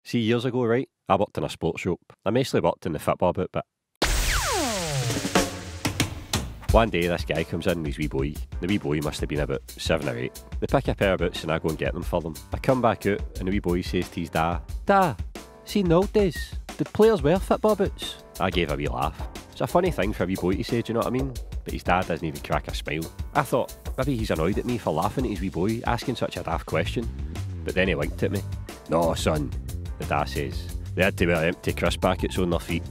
See, years ago, right, I worked in a sports shop. I mostly worked in the football bit, but one day this guy comes in and his wee boy. The wee boy must have been about 7 or 8. They pick a pair of boots and I go and get them for them. I come back out and the wee boy says to his dad, "Dad, see in the old days, did players wear football boots?" I gave a wee laugh. It's a funny thing for a wee boy to say, do you know what I mean? But his dad doesn't even crack a smile. I thought, maybe he's annoyed at me for laughing at his wee boy, asking such a daft question. But then he winked at me. "No, son," the dad says. "They had to wear empty crisp packets on their feet."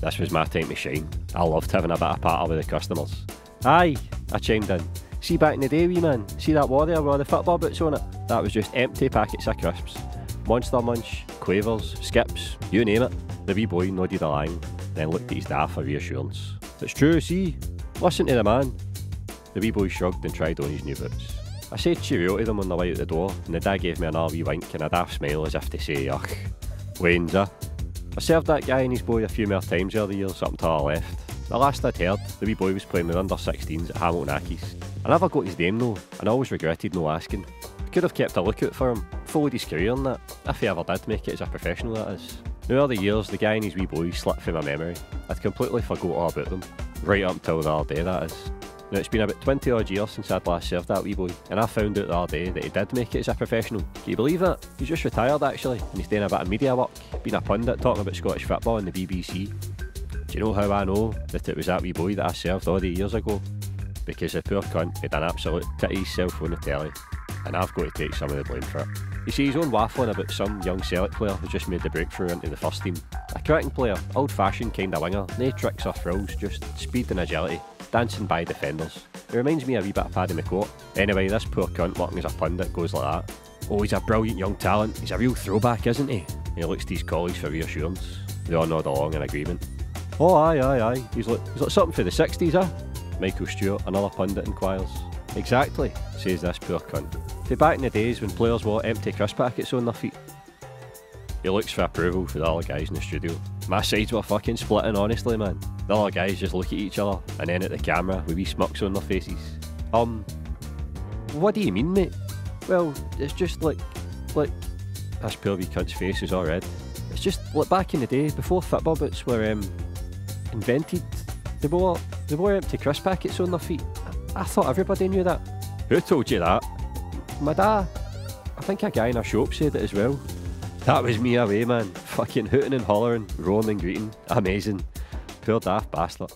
This was my time to shine. I loved having a bit of patter with the customers. "Aye," I chimed in. "See back in the day, wee man, see that warrior with all the football boots on it? That was just empty packets of crisps. Monster Munch, McQueer's, Skips, you name it." The wee boy nodded along, then looked at his dad for reassurance. "It's true, see? Listen to the man." The wee boy shrugged and tried on his new boots. I said cheerio to them on the way out the door, and the dad gave me another wee wink and a daft smile as if to say, "Ugh, Wayne's I served that guy and his boy a few more times over the years up until I left. The last I'd heard, the wee boy was playing with under-16s at Hamilton Accies. I never got his name though, and I always regretted no asking. I could have kept a lookout for him, followed his career and that, if he ever did make it as a professional, that is. Now over the years, the guy and his wee boy slipped from my memory. I'd completely forgot all about them, right up until the other day, that is. Now it's been about 20 odd years since I'd last served that wee boy, and I found out the other day that he did make it as a professional. Can you believe that? He's just retired actually, and he's doing a bit of media work, being a pundit talking about Scottish football on the BBC. Do you know how I know that it was that wee boy that I served all the years ago? Because the poor cunt had an absolute titty himself on the telly, and I've got to take some of the blame for it. You see, he's on waffling about some young Celtic player who just made the breakthrough into the first team. A cracking player, old-fashioned kind of winger, no tricks or frills, just speed and agility, dancing by defenders. It reminds me a wee bit of Paddy McQueer's. Anyway, this poor cunt working as a pundit goes like that. "Oh, he's a brilliant young talent, he's a real throwback, isn't he?" And he looks to his colleagues for reassurance. They all nod along in agreement. "Oh, aye. He's like something for the 60s, eh?" Michael Stewart, another pundit, inquires. "Exactly," says this poor cunt. "For back in the days when players wore empty crisp packets on their feet." He looks for approval for the other guys in the studio. My sides were fucking splitting, honestly, man. The other guys just look at each other and then at the camera with wee smirks on their faces. What do you mean, mate?" "Well, it's just like, this poor wee cunt's face is all red. It's just like back in the day, before football boots were invented, they wore empty crisp packets on their feet. I thought everybody knew that." "Who told you that?" "My dad. I think a guy in our shop said it as well." That was me away, man. Fucking hooting and hollering, roaring and greeting. Amazing. Poor daft bastard.